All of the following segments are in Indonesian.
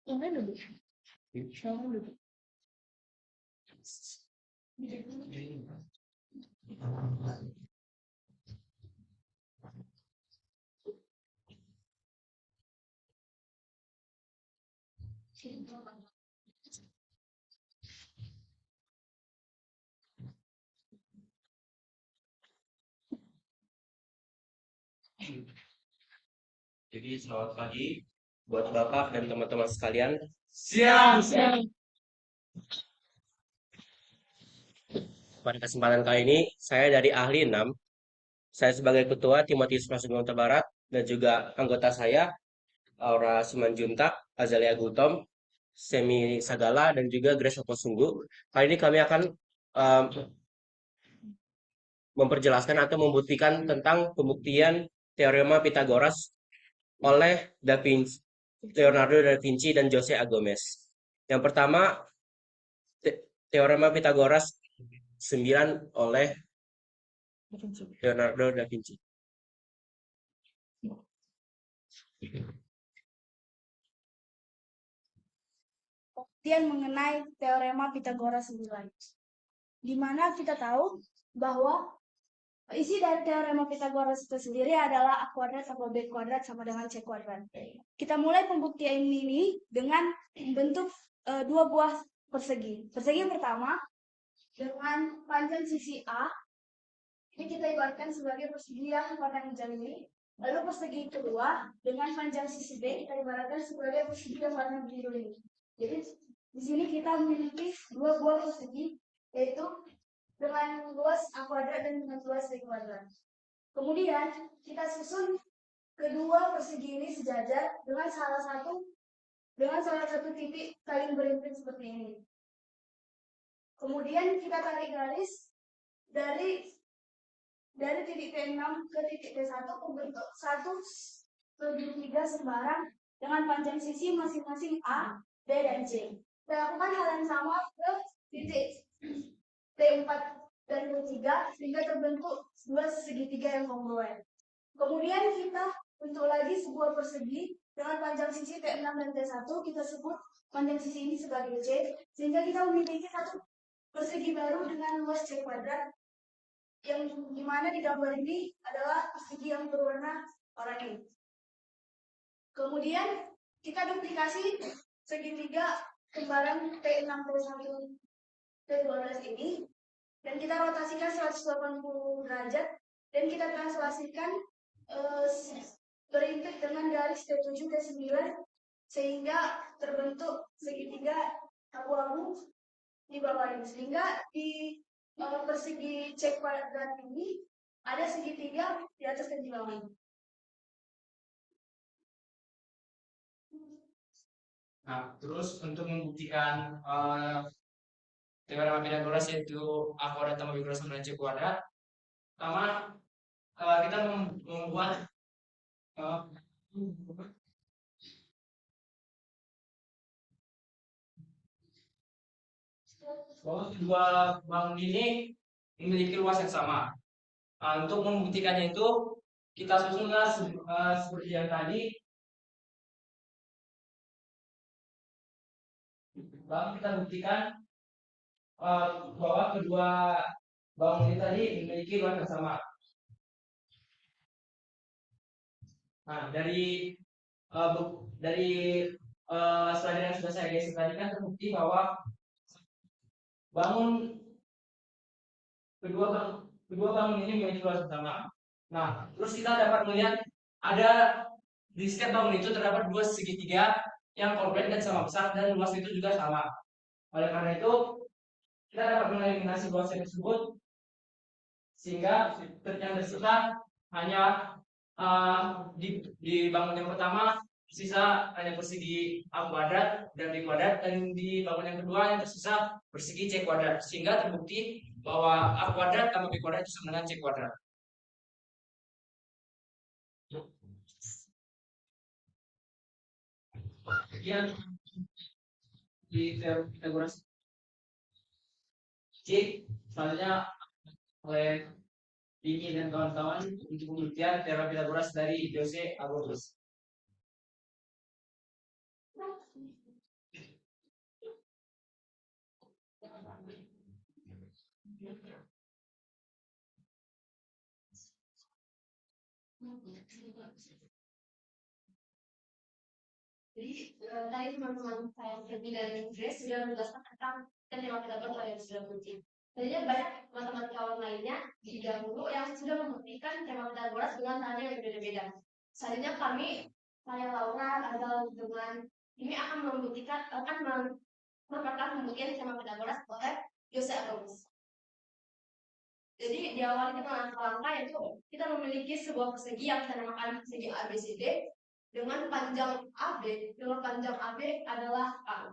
Ini dulu. Siapa dulu? Jadi selamat pagi buat Bapak dan teman-teman sekalian. Siang, siang. Pada kesempatan kali ini, saya dari ahli 6. Saya sebagai ketua Timotius Masukunta Barat dan juga anggota saya, Aura Simanjuntak, Azalia Gultom, Semi Sagala, dan juga Grace Oposunggu. Kali ini kami akan um, memperjelaskan atau membuktikan tentang pembuktian Teorema Pythagoras oleh Leonardo da Vinci dan Jose A. Gomez. Yang pertama, Teorema Pythagoras 9 oleh Leonardo da Vinci. Pembuktian mengenai teorema Pythagoras 9, di mana kita tahu bahwa isi dari teorema Pythagoras itu sendiri adalah A kuadrat tambah B kuadrat sama dengan C kuadrat. Kita mulai pembuktian ini dengan bentuk dua buah persegi. Persegi yang pertama dengan panjang sisi A, ini kita ibaratkan sebagai persegi yang warna hijau ini. Lalu persegi kedua dengan panjang sisi B kita ibaratkan sebagai persegi yang warna biru ini. Jadi di sini kita memiliki dua buah persegi, yaitu dengan luas A kuadrat dan dengan luas B kuadrat. Kemudian kita susun kedua persegi ini sejajar dengan salah satu titik saling berimpit seperti ini. Kemudian kita tarik garis dari titik T6 ke titik T1 membentuk satu segitiga sembarang dengan panjang sisi masing-masing A, B, dan C. Kita lakukan hal yang sama ke titik T4 dan T3 sehingga terbentuk dua segitiga yang kongruen. Kemudian kita bentuk lagi sebuah persegi dengan panjang sisi T6 dan T1, kita sebut panjang sisi ini sebagai C, sehingga kita memiliki satu persegi baru dengan luas C kuadrat, yang dimana di gambar ini adalah persegi yang berwarna oranye. Kemudian kita duplikasi segitiga kembaran T6, T1, T12 ini, dan kita rotasikan 180 derajat, dan kita translasikan berimpit dengan garis T7, T9, sehingga terbentuk segitiga abu-abu di bawah ini. Sehingga di persegi C kuadrat ini ada segitiga di atas dan di bawah ini. Nah, terus untuk membuktikan teorema Pythagoras yaitu A kuadrat tambah B kuadrat sama dengan C kuadrat, pertama kita membuat bahwa kedua bangun ini memiliki luas yang sama. Nah, untuk membuktikannya itu kita susunlah seperti yang tadi. Lalu kita buktikan bahwa kedua bangun ini tadi memiliki luas yang sama. Nah, dari slide yang sudah saya geser tadi kan terbukti bahwa kedua bangun ini memiliki luas yang sama. Nah, terus kita dapat melihat ada di setiap bangun itu terdapat dua segitiga yang kongruent dan sama besar dan luas itu juga sama. Oleh karena itu kita dapat mengeliminasi luasnya tersebut sehingga yang tersisa hanya di bangun yang pertama tersisa hanya persegi A kuadrat dan B kuadrat, dan di bangun yang kedua yang tersisa persegi C kuadrat, sehingga terbukti bahwa A kuadrat tambah B kuadrat itu sama dengan C kuadrat. Kemudian di teorema Pythagoras C selanjutnya oleh Dini dan kawan-kawan untuk pembuktian teorema Pythagoras dari Jose A. Gomez. Jadi tadi teman-teman saya Feby dan Grace sudah menjelaskan tentang tema Pythagoras yang sudah penting. Tentunya banyak matematikawan lainnya di dahulu yang sudah membuktikan tema Pythagoras dengan cara yang berbeda-beda. Selanjutnya saya Laura adalah dengan ini akan membuktikan pembuktian tema Pythagoras oleh Jose Abrams. Jadi diawali dengan langkah yaitu kita memiliki sebuah persegi yang kita namakan persegi ABCD dengan panjang AB adalah A.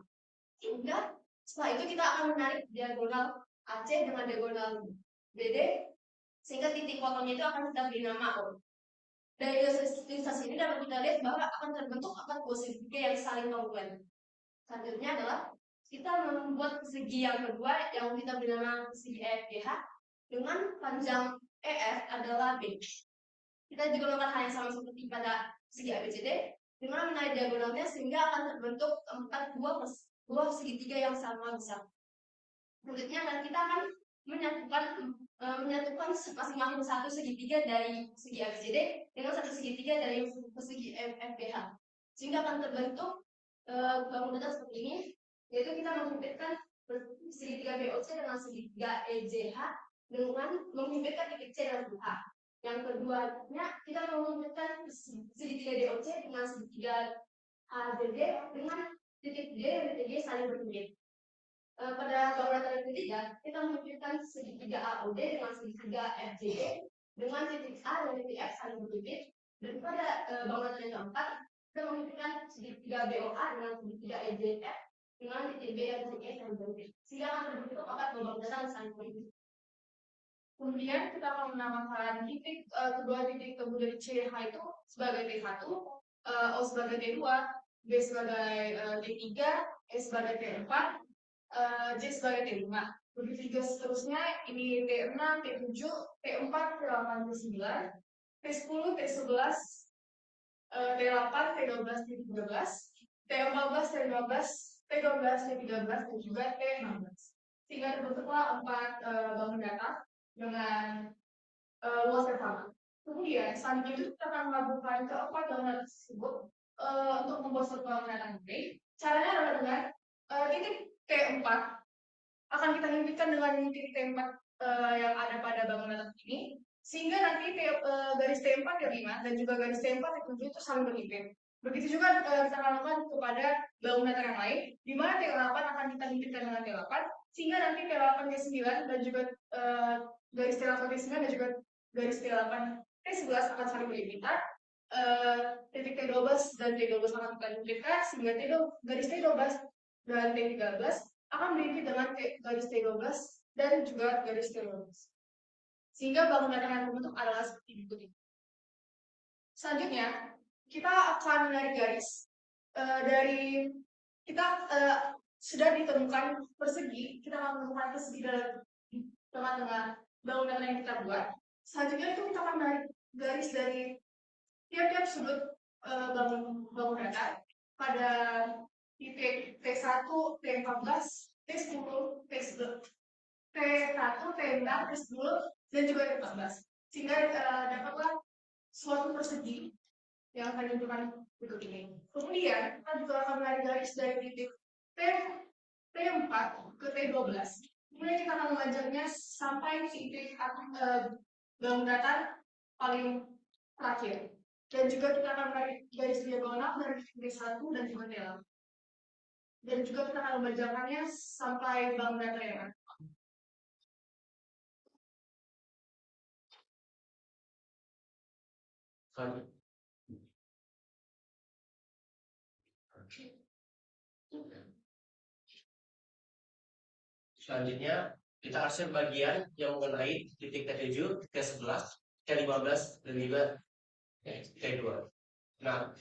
Sehingga setelah itu kita akan menarik diagonal AC dengan diagonal BD sehingga titik potongnya itu akan kita beri nama O. Dari ilustrasi ini dapat kita lihat bahwa akan terbentuk buah segitiga yang saling kongruen. Selanjutnya adalah kita membuat persegi yang kedua yang kita beri nama persegi EFGH dengan panjang EF adalah B. Kita juga melakukan hal yang sama seperti pada segi ABCD dengan menarik diagonalnya sehingga akan terbentuk 4 buah segitiga yang sama besar. Selanjutnya kita akan menyatukan masing-masing satu segitiga dari segi ABCD dengan satu segitiga dari segi FBH sehingga akan terbentuk bangunan seperti ini, yaitu kita menghubungkan segitiga BOC dengan segitiga EJH dengan menghubungkan titik C dan A. Yang keduanya kita menghubungkan segitiga DOC dengan segitiga ABD dengan titik D dan titik G saling berhubungan. Pada bangunan yang ketiga kita menghubungkan segitiga AOD dengan segitiga FJD dengan titik A dan titik F saling berhubungan. Dan pada bangunan yang keempat kita menghubungkan segitiga BOA dengan segitiga EJF dengan titik B dan titik E saling berhubungan. Sehingga akan terbentuk bangunan saling berhubungan. Kemudian kita akan menamakan kedua titik temu dari CH itu sebagai T1, O sebagai T2, B sebagai T3, E sebagai T4, J sebagai T5. Begitu juga seterusnya, ini T6, T7, T4, T8, T9, T10, T11, T8, T12, T13, T14, T15, T12, T13, dan juga T16. Sehingga terbentuklah 4 bangun datar dengan luas yang sama. Kemudian selanjutnya itu kita akan melakukan keempat bangunan tersebut untuk membuat suatu bangunan ini. Caranya adalah dengan titik T4 akan kita himpikan dengan titik T4 yang ada pada bangunan ini, sehingga nanti garis T4 T5 dan juga garis T4 T7 itu saling berhimpit. Begitu juga kita lakukan kepada bangunan yang lain, di mana T8 akan kita himpitkan dengan T8, sehingga nanti T8 T9 dan juga garis T8 T9 dan juga garis T8 T11 akan saling berhimpitan. Titik T12 dan T12 akan kita himpitkan sehingga garis T12 dan T13 akan berhimpit dengan garis T12 dan juga garis T12. Sehingga bangunan yang terbentuk adalah seperti berikut ini. Selanjutnya, kita akan menarik garis dari kita sudah ditemukan persegi, kita akan menemukan persegi dalam tengah-tengah bangunan yang kita buat. Selanjutnya itu kita akan menarik garis dari tiap-tiap sudut bangun datar pada titik T1, T14, T10, T11, T1, T6, T10, dan juga T14. Sehingga dapatlah suatu persegi yang akan ditunjukkan berikut ini. Kemudian kita juga akan menarik garis dari titik T4 ke T12. Kemudian kita akan memanjangnya sampai titik bangun datar paling terakhir. Dan juga kita akan menarik garis diagonal dari T1 dan juga T8. Dan juga kita akan memanjangkannya sampai bangun datar yang ada. Selanjutnya, kita hasil bagian yang mengenai titik T7, T11, T15, dan juga T2. Nah,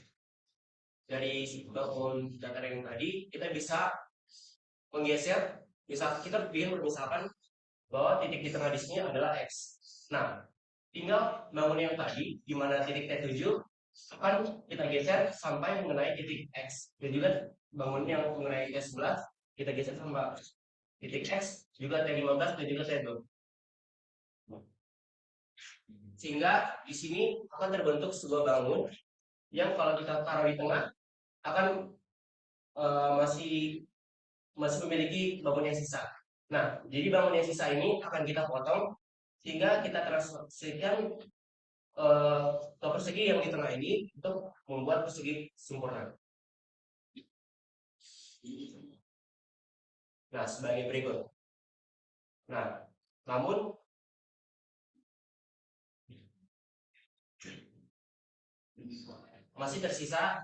dari bangun datar yang tadi, kita bisa menggeser, kita bikin misalkan bahwa titik di tengah di sini adalah X. Nah, tinggal bangun yang tadi, di mana titik T7 akan kita geser sampai mengenai titik X. Dan juga bangun yang mengenai T11, kita geser sampai titik X, juga T15 dan juga T2. Sehingga di sini akan terbentuk sebuah bangun yang kalau kita taruh di tengah, akan masih memiliki bangun yang sisa. Nah, jadi bangun yang sisa ini akan kita potong sehingga kita transformasikan ke persegi yang di tengah ini untuk membuat persegi sempurna. Nah, sebagai berikut. Nah, namun masih tersisa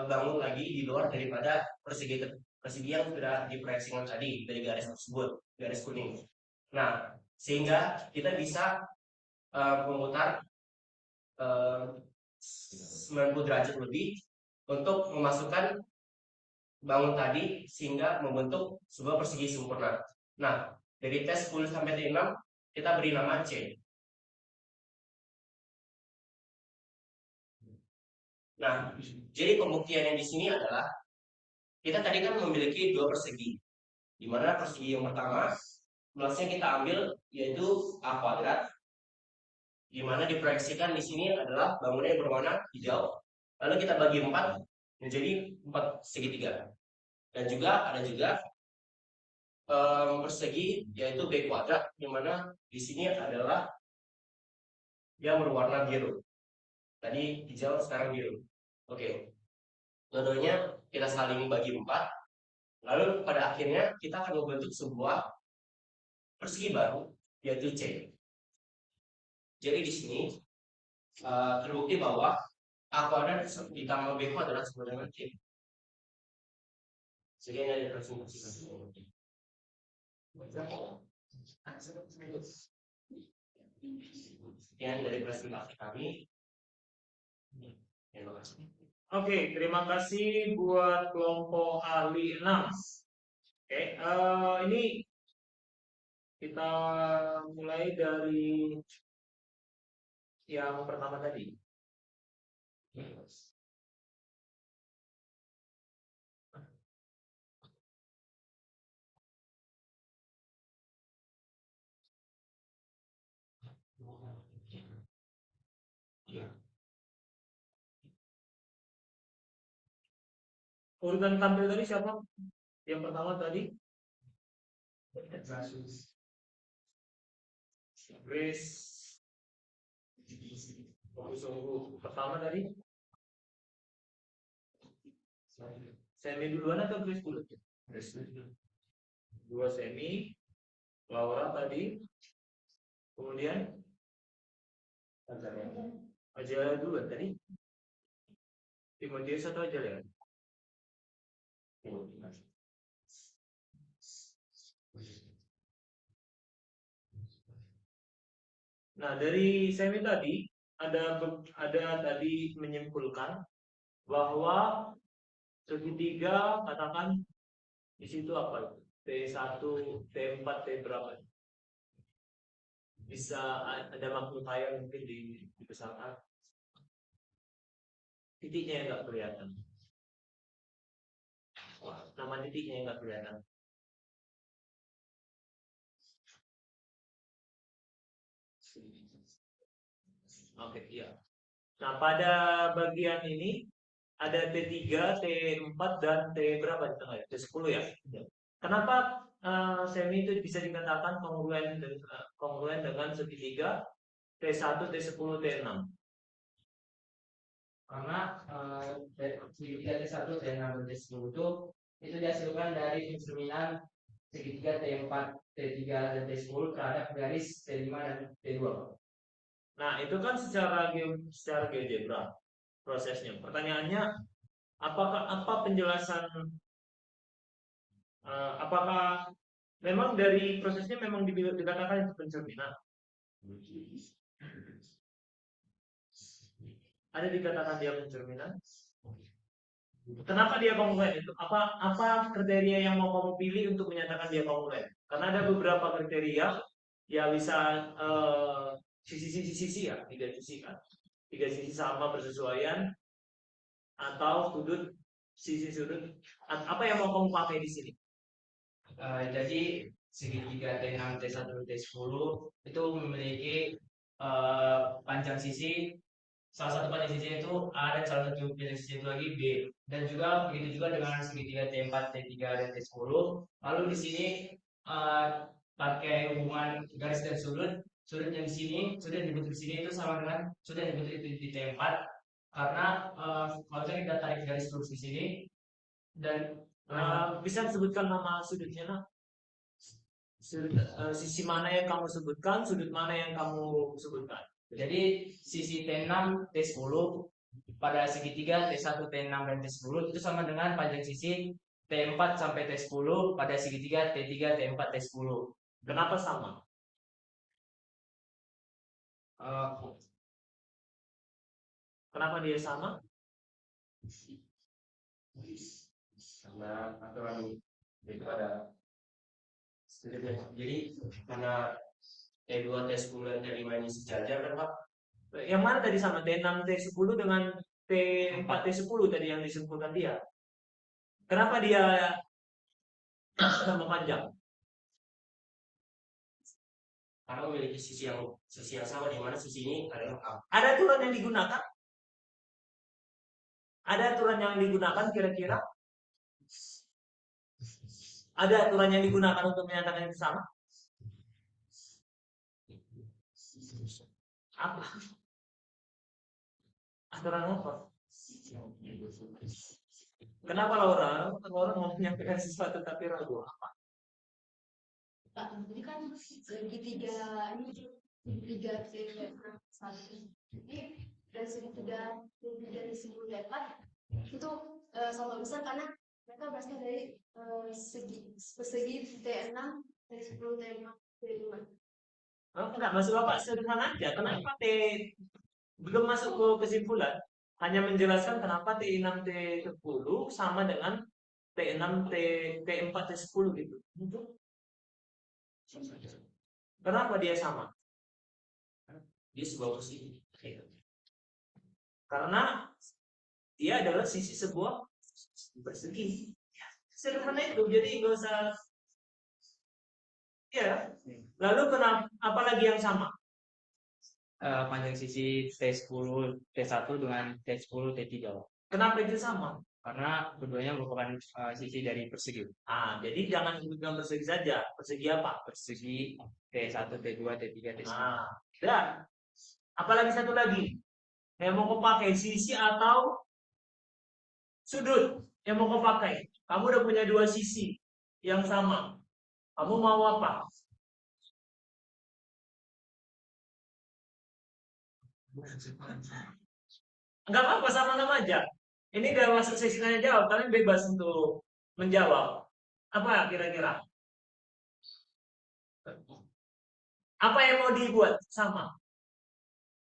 bangun lagi di luar daripada persegi yang sudah diproyeksikan tadi dari garis tersebut, garis kuning. Nah, sehingga kita bisa memutar 90 derajat lebih untuk memasukkan bangun tadi sehingga membentuk sebuah persegi sempurna. Nah, dari tes 10 sampai T6 kita beri nama C. Nah, jadi pembuktian yang di sini adalah kita tadi kan memiliki dua persegi, di mana persegi yang pertama luasnya kita ambil yaitu A kuadrat, di mana diproyeksikan di sini adalah bangunan yang berwarna hijau. Lalu kita bagi 4 menjadi 4 segitiga. Dan juga ada juga persegi yaitu B kuadrat, di mana di sini adalah yang berwarna biru. Tadi hijau, sekarang biru. Oke. Dua-duanya kita saling bagi 4. Lalu pada akhirnya kita akan membentuk sebuah persegi baru yaitu C. Jadi di sini terbukti bahwa A kuadrat ditambah B kuadrat sama dengan C. Sekian dari presentasi. Sekian dari presentasi kami. Terima kasih. Oke, terima kasih buat kelompok ahli 6. Oke, ini kita mulai dari yang pertama tadi. Urutan tampil tadi siapa? Yang pertama tadi? Grace. Pertama tadi? Semi duluan atau Grace dulu? Dua semi. Laura tadi. Kemudian Aja duluan tadi. Timotius atau Aja ya? Nah, dari semi tadi ada tadi menyimpulkan bahwa segitiga katakan di situ apa? T1, T4, T berapa? Bisa ada magnifier mungkin dibesarkan. Titiknya yang nggak kelihatan. Nama titiknya yang nggak kelihatan. Oke, iya. Nah, pada bagian ini ada T3, T4, dan T berapa di tengah ya? T10 ya? Kenapa semi itu bisa dikatakan kongruen dengan segitiga T1, T10, T6? Karena segitiga T1, T6, dan T10 itu dihasilkan dari pencerminan segitiga T4, T3, dan T10 terhadap garis T5 dan T2. Nah, itu kan secara GeoGebra prosesnya. Pertanyaannya, apa penjelasan? Apakah memang dari prosesnya memang dikatakan itu pencerminan? Ada dikatakan dia pencerminan? Kenapa dia kongruen? Itu apa kriteria yang mau kamu pilih untuk menyatakan dia kongruen? Karena ada beberapa kriteria ya bisa sisi-sisi ya, tiga sisi kan, tiga sisi sama bersesuaian atau sisi sudut. Apa yang mau kamu pakai di sini? Jadi segitiga T6, T1, T10 itu memiliki panjang sisi salah satu panjang sisinya itu A dan salah satu panjang sisinya itu lagi B. Dan juga begitu juga dengan segitiga T4, T3 dan T10. Lalu di sini eh, pakai hubungan garis dan sudut. Sudut yang di sini, sudut yang dibentuk di sini itu sama dengan sudut yang dibentuk itu di T4. Karena kalau kita tarik garis lurus di sini dan Bisa disebutkan nama sudutnya, nak? Sisi mana yang kamu sebutkan, sudut mana yang kamu sebutkan? jadi sisi T6, T10 pada segitiga T1, T6 dan T10 itu sama dengan panjang sisi T4 sampai T10 pada segitiga T3, T4, T10. Kenapa sama? Kenapa dia sama? Karena aturan itu ada. Jadi karena T2, T10 dan T5 ini sejajar kan Pak? Yang mana tadi sama? T6, T10 dengan T4, T10 tadi yang disebutkan dia. Kenapa dia sama panjang? Karena memiliki sisi yang sama, di mana sisi ini adalah A. Ada aturan yang digunakan? Ada aturan yang digunakan kira-kira? Ada aturan yang digunakan untuk menyatakan itu sama? Apa? Aturan apa? Kenapa Laura? Laura mau menyampaikan sesuatu tapi ragu. Apa? Pak, ini kan segitiga satu. Ini dari segitiga dari sebelum dapat itu sama besar karena mereka berasal dari persegi T6, T10, T5, T5. Oh, enggak, maksud Bapak sederhana aja. Kenapa belum masuk ke kesimpulan? Hanya menjelaskan kenapa T6, T10 sama dengan T6, T4, T10 gitu. Kenapa dia sama? Dia sebuah persegi. Karena dia adalah sisi sebuah persegi. Sederhana itu, jadi nggak usah. Ya. Lalu kenapa? Apalagi yang sama? panjang sisi T10, T1 dengan T10, T3. Kenapa itu sama? Karena keduanya merupakan sisi dari persegi. Jadi jangan sebutkan persegi saja. Persegi apa? Persegi T1, T2, T3, T10. Dan apalagi satu lagi. Yang mau kau pakai sisi atau sudut yang mau kau pakai. Kamu udah punya dua sisi yang sama. Kamu mau apa? Enggak apa-apa, sama-sama aja. Ini udah masuk sesi tanya jawab, kalian bebas untuk menjawab. Apa kira-kira? Apa yang mau dibuat sama?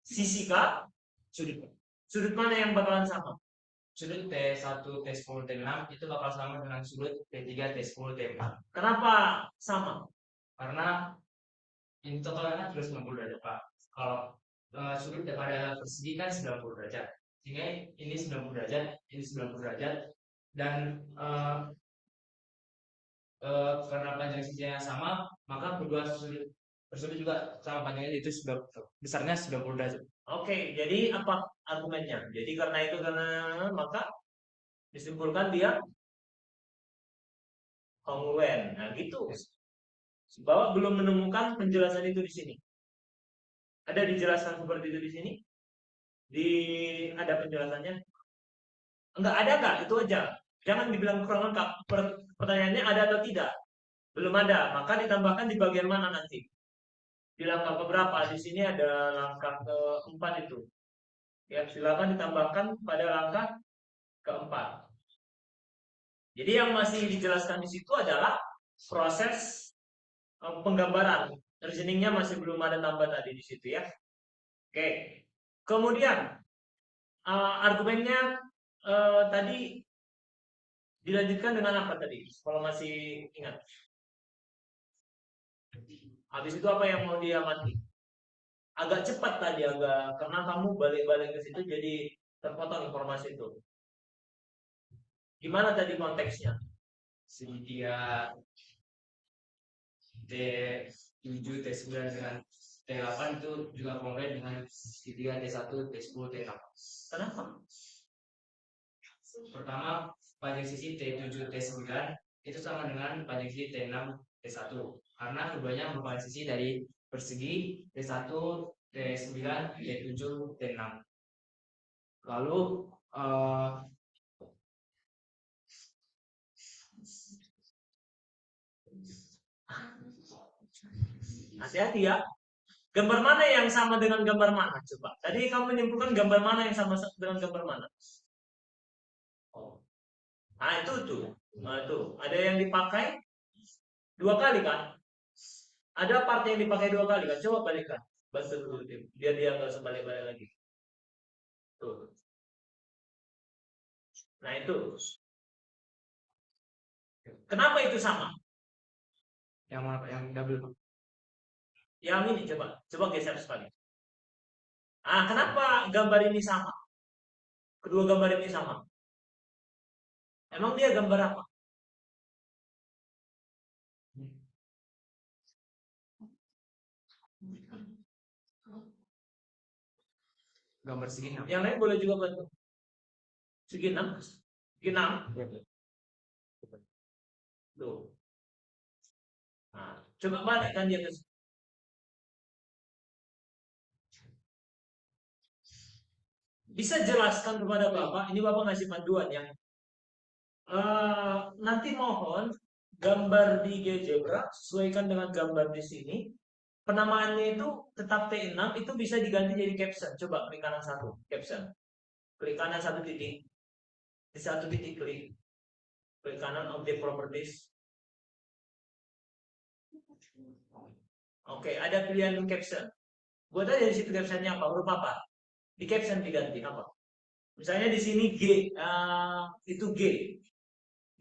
Sisi kah? Sudut. Sudut mana yang bakalan sama? Sudut T1, T10, T6 itu bakal sama dengan sudut T3, T10, T4. Kenapa sama? Karena ini totalnya terus 90 derajat Pak. Kalau sudut daripada persegi kan 90 derajat. Sehingga ini 90 derajat, ini 90 derajat. Dan karena panjang sisinya sama, maka kedua sudut tersebut juga sama panjangnya, itu besarnya 90 derajat. Oke, jadi apa argumennya? Jadi karena maka disimpulkan dia kongruen. Nah, gitu. Bahwa belum menemukan penjelasan itu di sini. Ada dijelaskan seperti itu di sini? Ada penjelasannya? Enggak ada enggak? Itu aja. Jangan dibilang kurang lengkap. Pertanyaannya ada atau tidak? Belum ada. Maka ditambahkan di bagian mana nanti? Di langkah keberapa? Di sini ada langkah keempat itu. Ya, silakan ditambahkan pada langkah keempat. Jadi yang masih dijelaskan di situ adalah proses penggambaran. Reasoningnya masih belum ada tambah tadi di situ ya. Oke. Kemudian argumennya tadi dilanjutkan dengan apa tadi? Kalau masih ingat. Habis itu apa yang mau diamati? Agak cepat tadi, karena kamu balik-balik ke situ jadi terpotong informasi itu. Gimana tadi konteksnya? Segitiga T7, T9 dengan T8 itu juga kongruent dengan segitiga T1, T10, T6. Kenapa? Pertama, panjang sisi T7, T9 itu sama dengan panjang sisi T6, T1. Karena keduanya merupakan sisi dari persegi T1, T9, T7, T6. Lalu hati-hati ya. Gambar mana yang sama dengan gambar mana? Coba. Tadi kamu menyimpulkan gambar mana yang sama dengan gambar mana? Oh. Nah, itu tuh. Nah, itu. Ada yang dipakai 2 kali kan? Ada part yang dipakai 2 kali kan? Coba balikkan. Bantu dulu tim. Biar dia nggak sebalik-balik lagi. Tuh. Nah, itu. Kenapa itu sama? yang mana Pak? Yang double. Yang ini coba geser sekali. Ah, kenapa gambar ini sama? Kedua gambar ini sama. Emang dia gambar apa? Gambar segi 6. Yang lain boleh juga bantu. Segi 6. Segi 6. Tuh. Nah, coba balikkan dia ke bisa jelaskan kepada Bapak, ini Bapak ngasih panduan ya. Nanti mohon gambar di GeoGebra sesuaikan dengan gambar di sini. Penamaannya itu tetap T6 itu bisa diganti jadi caption. Coba klik kanan satu, caption. Klik kanan satu titik. Di satu titik klik. Klik kanan object properties. Oke, ada pilihan caption. Buat aja di situ captionnya apa? Huruf apa? Di caption diganti apa? Misalnya di sini G, itu G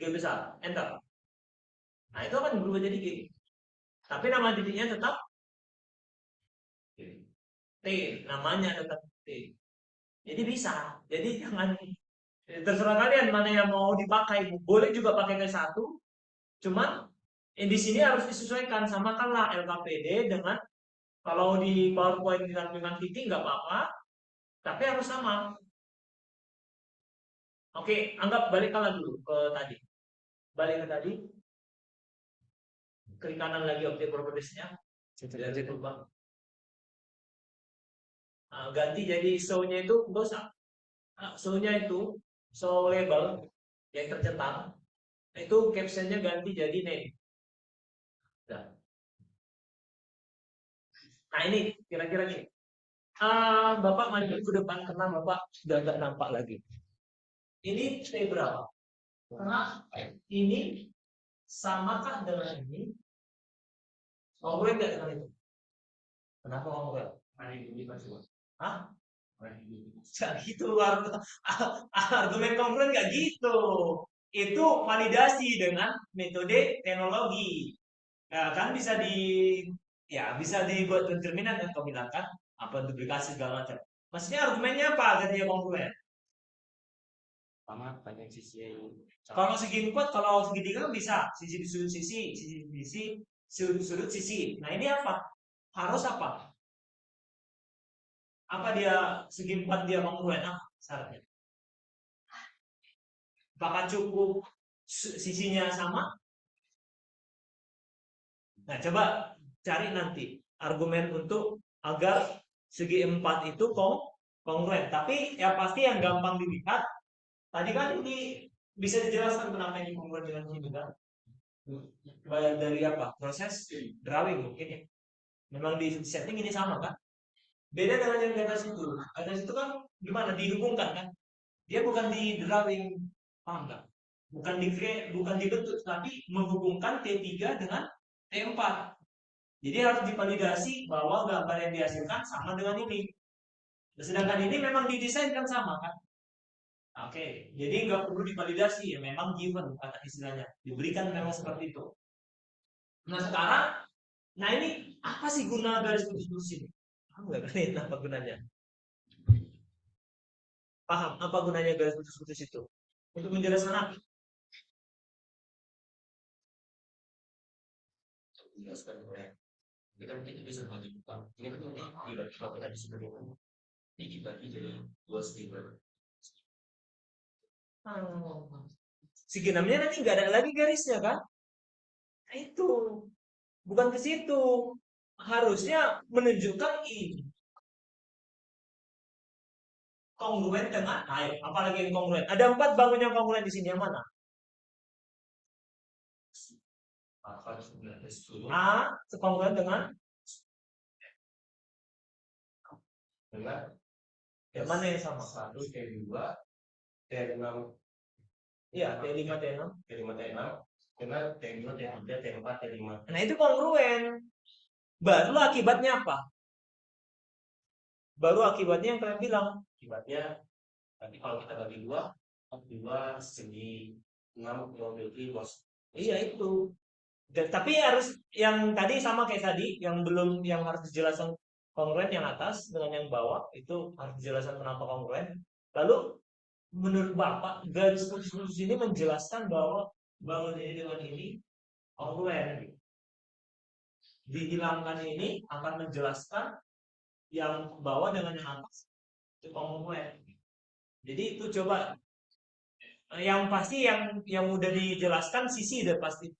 besar, enter. Nah itu akan berubah jadi G. Tapi nama titiknya tetap T, namanya tetap T. Jadi bisa. Jadi jangan terserah kalian mana yang mau dipakai. Boleh juga pakai T1, cuman di sini harus disesuaikan. Samakanlah LKPD dengan kalau di PowerPoint dengan titik nggak apa-apa, tapi harus sama. Oke, anggap balikkanlah dulu ke tadi. Balik ke tadi. Klik kanan lagi objek propertiesnya. Ganti jadi show-nya itu nggak usah. Show-nya itu show label yang tercentang. Itu caption-nya ganti jadi name. Nah ini kira-kira nih. Bapak maju ke depan karena Bapak sudah nggak nampak lagi. Ini T berapa? Karena ini samakah dengan ini? Kongruent nggak dengan itu? Kenapa kongruent? Hah? Gak gitu, argumen kongruent gak gitu. Itu validasi dengan metode teknologi. Nah, kan bisa dibuat determinan dan kau bilang kan apa duplikasi segala macam. Maksudnya argumennya apa agar dia kongruent? Sama panjang sisi Kalau segi 4, kalau segitiga kan bisa sisi sudut sisi, sudut sisi. Nah ini apa? Harus apa? Apa dia segi 4 dia kongruent? Apa syaratnya? Apakah cukup sisinya sama? Nah, coba cari nanti argumen untuk agar segi 4 itu kongruent. Tapi yang pasti yang gampang dilihat, tadi kan ini bisa dijelaskan kenapa ini kongruent dengan ini kan? Dari apa? Proses drawing mungkin ya. Memang di setting ini sama kan? Beda dengan yang di atas itu. Atas itu kan gimana? Dihubungkan kan? Dia bukan di drawing, paham nggak? Bukan dibentuk, tapi menghubungkan T3 dengan T4. Jadi harus divalidasi bahwa gambar yang dihasilkan sama dengan ini. Sedangkan ini memang didesain kan sama kan? Oke, jadi nggak perlu divalidasi ya, memang given kata istilahnya, diberikan memang seperti itu. Nah sekarang, nah ini apa sih guna garis putus-putus ini? Kamu nggak ngerti apa gunanya? Paham apa gunanya garis putus-putus itu? Untuk menjelaskan apa? Kita mungkin bisa bagi dua. Ini kan nanti dibagi kalau kita disebutkan dibagi jadi dua sliver. Segi 6-nya nanti nggak ada lagi garisnya kan? Nah, itu bukan ke situ. Harusnya menunjukkan ini kongruen dengan air. Apalagi yang kongruen. Ada 4 bangun yang kongruen di sini, yang mana? Apa 19 A sekongruen dengan dengan yang mana yang sama? 1 T2 T6 Iya, T5, T6. T5 T6 dengan T2 T3 T4 T5. Nah, itu kongruen. Baru akibatnya apa? Baru akibatnya yang kalian bilang. Akibatnya nanti kalau kita bagi dua segi 6 probability loss. Iya itu. Tapi harus yang tadi sama kayak tadi, yang belum, yang harus dijelaskan kongruen yang atas dengan yang bawah itu harus dijelaskan kenapa kongruen. Lalu menurut Bapak garis khusus ini menjelaskan bahwa bangun ini dengan ini kongruen. Dihilangkan ini akan menjelaskan yang bawah dengan yang atas itu kongruen. Jadi itu coba yang pasti yang udah dijelaskan sisi udah pasti.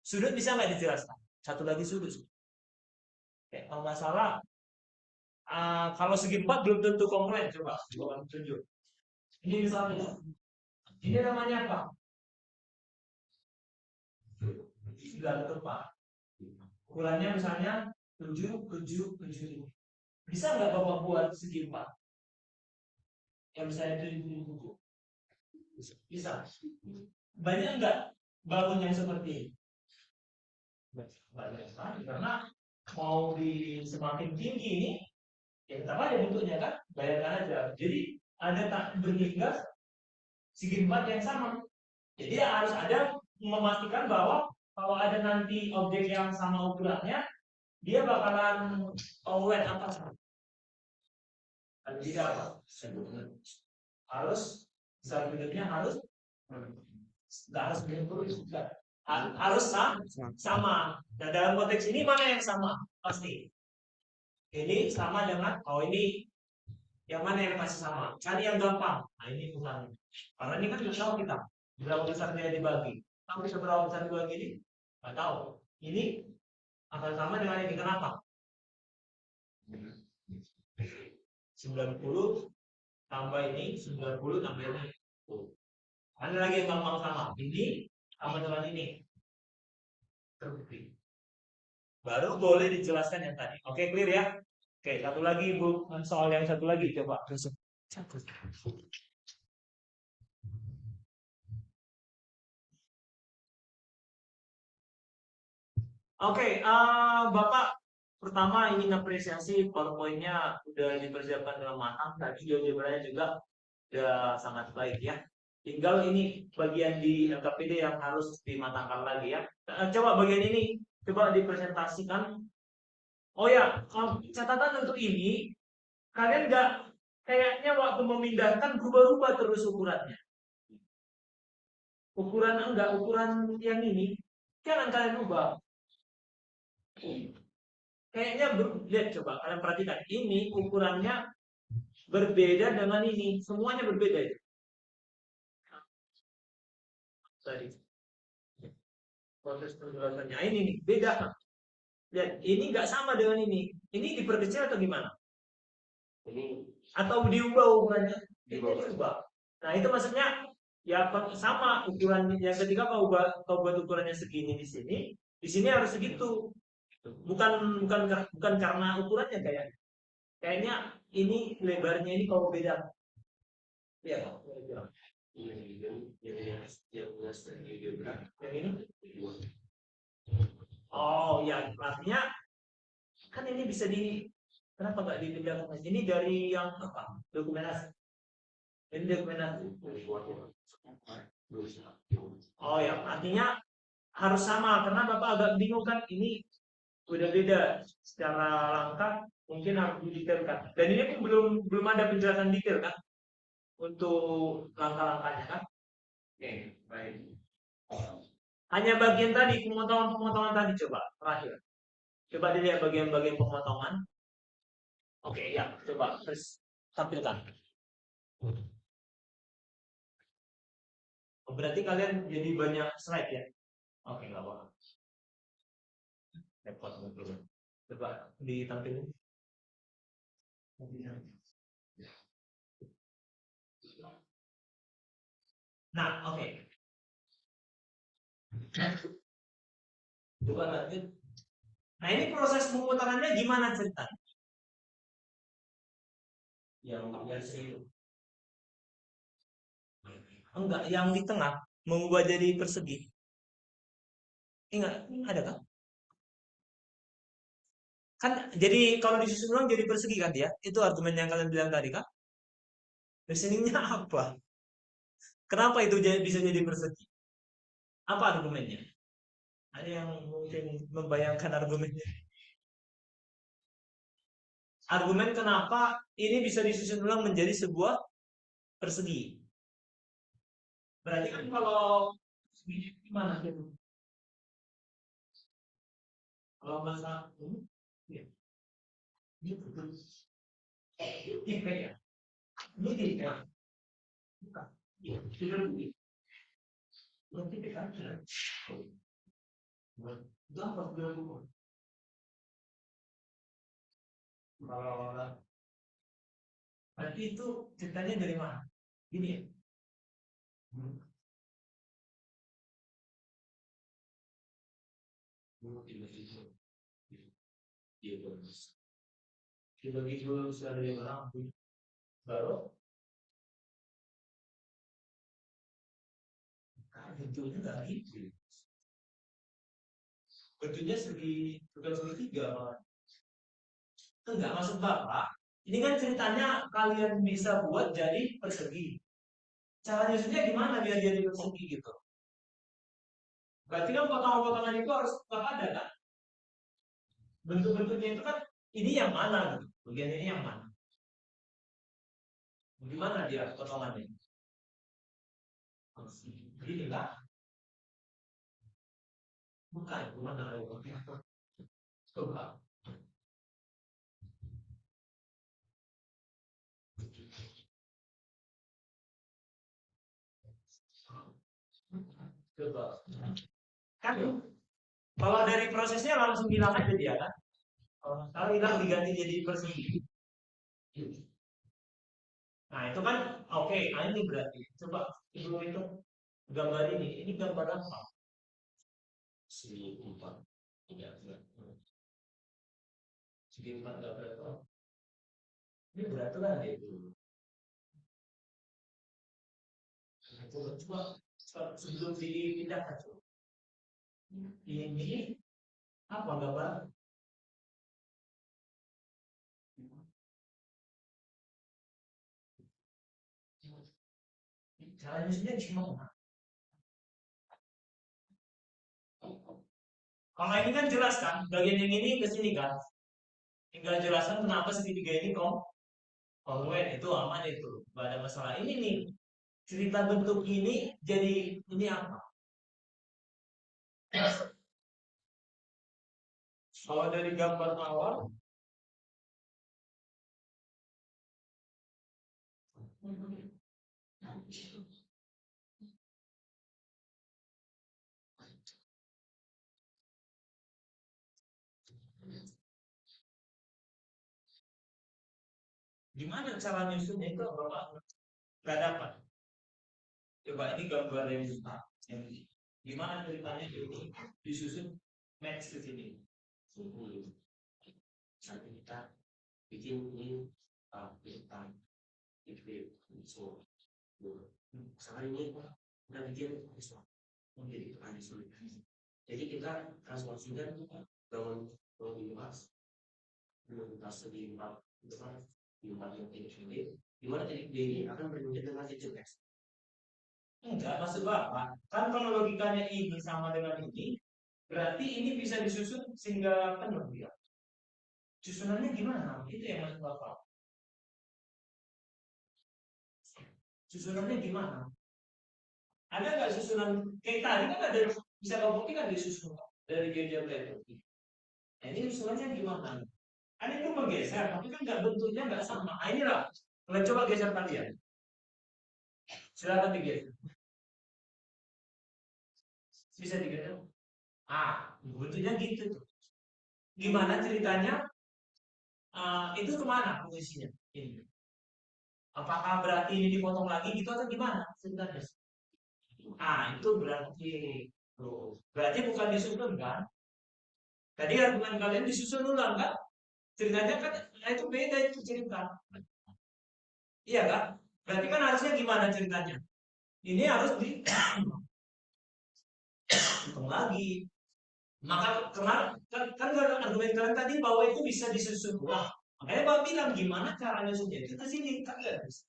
Sudut bisa nggak dijelaskan? Satu lagi sudut. Oke, kalau nggak salah, kalau segi 4 belum tentu kongruen. Coba tunjuk. Ini misalnya, ini namanya apa? 9/4. Ukurannya misalnya 7, 7, 7. Bisa nggak Bapak buat segi 4? Yang misalnya 7, 7. Bisa. Banyak nggak bangun yang seperti ini? Banyak sekali, karena mau di semakin tinggi ini ya tetap aja bentuknya kan, bayangkan aja. Jadi ada tak berlingkar segi 4 yang sama. Jadi harus ada memastikan bahwa kalau ada nanti objek yang sama ukurannya, dia bakalan kongruen apa sama. Tidak apa? Harus sudutnya harus nggak harus begitu, harus sama. Nah dalam konteks ini mana yang sama? Pasti ini sama dengan, oh ini yang mana yang pasti sama? Cari yang gampang. Nah ini bukan, karena ini kan nggak tahu kita berapa besar dia dibagi. Tahu seberapa besar dibagi ini? Nggak tahu. Ini akan sama dengan ini. Kenapa? 90 tambah ini, 90 tambah ini. Ada lagi yang gampang sama. Ini sama dengan ini. Terbukti. Baru boleh dijelaskan yang tadi. Oke, clear ya? Oke, satu lagi Bu, soal yang satu lagi coba. Oke, Bapak pertama ingin apresiasi PowerPoint-nya udah dipersiapkan dengan matang. Tadi jawabannya juga udah sangat baik ya. Tinggal ini bagian di LKPD yang harus dimatangkan lagi ya. Coba bagian ini coba dipresentasikan. Oh ya, catatan untuk ini kalian nggak kayaknya waktu memindahkan berubah-ubah terus ukurannya. Ukuran yang ini jangan kalian ubah. Kayaknya lihat coba kalian perhatikan ini ukurannya berbeda dengan ini, semuanya berbeda itu. Tadi proses penjelasannya ini nih beda. Lihat ini nggak sama dengan ini. Ini diperkecil atau gimana? Ini Atau diubah ukurannya? Diubah. Nah itu maksudnya ya sama ukuran yang ketika kau buat ukurannya segini di sini harus segitu. Bukan karena ukurannya kayaknya ini lebarnya ini kalau beda. Ya, yang ini. Oh ya, artinya kan ini bisa kenapa nggak dipindahkan? Ini dari yang apa? Dokumentasi. Ini dokumentasi. Oh ya, artinya harus sama karena Bapak agak bingung kan ini udah beda secara langkah mungkin harus didetailkan. Dan ini pun belum ada penjelasan detail kan untuk langkah-langkahnya kan? Oke, baik. Hanya bagian tadi pemotongan tadi coba terakhir. Coba dilihat bagian-bagian pemotongan. Oke, ya, coba terus tampilkan. Oh, berarti kalian jadi banyak slide ya? Oke, nggak apa-apa. Repot betul. Coba ditampilin. Nah, oke. Coba lanjut. Nah, ini proses pemutarannya gimana ceritanya? Yang biasa itu. Enggak, yang di tengah mengubah jadi persegi. Ingat, ada kan? Kan jadi kalau disusun ulang jadi persegi kan dia? Itu argumen yang kalian bilang tadi kan? Reasoningnya apa? Kenapa itu bisa jadi persegi? Apa argumennya? Ada yang mungkin membayangkan argumennya? Argumen kenapa ini bisa disusun ulang menjadi sebuah persegi? Berarti kan kalau gimana gitu? Kalau bahasa ini, ya, ini betul. Ini ya, ini tidak. Bukan. Ya, sudah begini. Nanti kita akan. Itu apa sebelum kalau berarti itu ceritanya dari mana? Gini ya. Kita gitu sudah dari mana? Baru bentuknya nggak gitu. Bentuknya bukan segitiga malah. Enggak maksud Bapak. Ini kan ceritanya kalian bisa buat jadi persegi. Cara nyusunnya gimana biar jadi persegi gitu? Berarti kan potongan-potongan itu harus tetap ada kan? Bentuk-bentuknya itu kan ini yang mana gitu? Bagian ini yang mana? Gimana dia potongannya? Gini lah. Bukan, gimana? Coba. Coba. Kan kalau dari prosesnya langsung bilang aja dia kan? Kalau hilang diganti jadi persegi. Nah itu kan oke, nah ini berarti coba ibu itu gambar ini gambar apa? Segi 4. Tidak. Segi 4 nggak berapa? Ini berarti kan itu. Coba sebelum dipindahkan coba. Ini apa gambar? Caranya sendiri gimana? Kalau ini kan jelas kan, bagian yang ini ke sini kan. Tinggal jelaskan kenapa segitiga ini kongruen itu aman itu. Gak ada masalah. Ini nih cerita bentuk ini jadi ini apa? Kalau dari gambar awal gimana cara nyusunnya itu Bapak nggak dapat. Coba ini gambar yang besar. Gimana ceritanya ini disusun match ke sini? Saat kita bikin ini kita itu so sekarang ini kita bikin menjadi petani sulit. Jadi kita transformasikan bangun lebih luas, kita segi 4 besar, di 4 yang titik sulit, di mana titik D ini akan berbeda dengan titik X. Enggak, maksud Bapak. Kan kalau logikanya ini sama dengan ini, berarti ini bisa disusun sehingga penuh dia. Susunannya gimana? Itu yang maksud Bapak. Susunannya gimana? Ada nggak susunan kayak tadi kan ada bisa kau buktikan disusun dari GeoGebra itu. Nah, ini usulannya gimana? Kan itu bergeser, tapi kan nggak bentuknya nggak sama. Nah, inilah. Kalian coba geser kalian. Silakan digeser. Bisa digeser. Bentuknya gitu tuh. Gimana ceritanya? Itu kemana posisinya? Ini. Apakah berarti ini dipotong lagi gitu atau gimana ceritanya? Itu berarti tuh. Berarti bukan disusun kan? Tadi argumen kalian disusun ulang kan? Ceritanya kan itu beda itu cerita. Iya kan? Berarti kan harusnya gimana ceritanya? Ini harus dihitung lagi. Maka kemarin kan argumen kalian tadi bahwa itu bisa disusun ulang. Makanya Bapak bilang gimana caranya susunnya itu ke sini kan nggak bisa.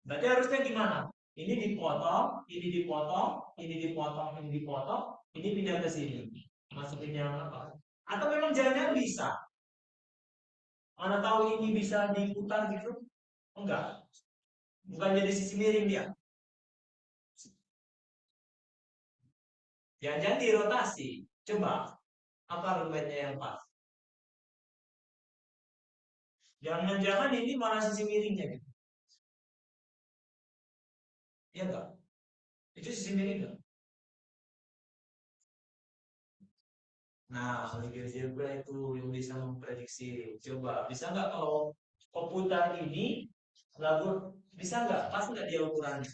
Berarti harusnya gimana? Ini dipotong, ini dipotong, ini dipotong, ini dipotong, ini pindah ke sini. Masukin yang apa? Atau memang jalannya bisa? Mana tahu ini bisa diputar gitu? Enggak. Bukan jadi sisi miring dia. Jangan-jangan dirotasi. Coba apa argumennya yang pas? Jangan-jangan ini malah sisi miringnya gitu. Iya enggak? Itu sisi miring enggak? Nah, juga itu yang bisa memprediksi. Coba, bisa nggak kalau komputer ini lagu bisa nggak pas nggak dia ukurannya?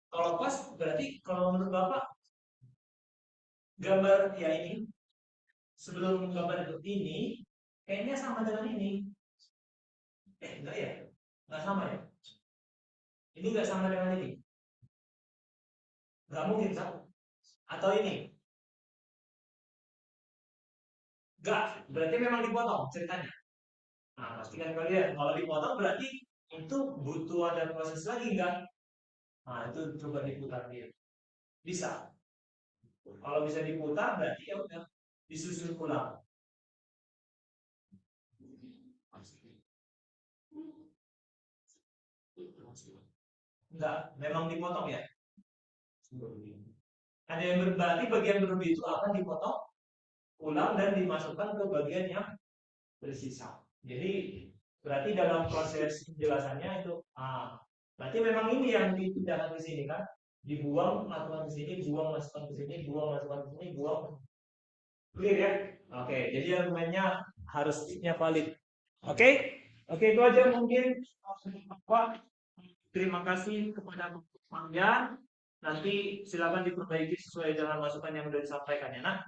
Kalau pas berarti kalau menurut Bapak gambar ya ini sebelum gambar ini kayaknya sama dengan ini. Enggak ya? Enggak sama ya? Ini enggak sama dengan ini. Enggak mungkin kan? Atau ini? Enggak, berarti memang dipotong ceritanya. Nah, pastikan kalian kalau dipotong berarti itu butuh ada proses lagi enggak? Nah, itu coba diputar dia. Bisa. Kalau bisa diputar berarti ya udah disusun ulang. Enggak, memang dipotong ya. Ada yang berarti bagian berlebih itu akan dipotong ulang dan dimasukkan ke bagian yang bersisa. Jadi berarti dalam proses penjelasannya itu berarti memang ini yang dipindahkan ke sini kan, dibuang masukkan ke sini, buang masukkan ke sini, buang masukkan ke sini, buang. Clear ya? Oke, jadi argumennya harusnya valid. Oke, itu aja mungkin Pak. Terima kasih kepada kalian. Nanti silakan diperbaiki sesuai dengan masukan yang sudah disampaikan ya, Nak.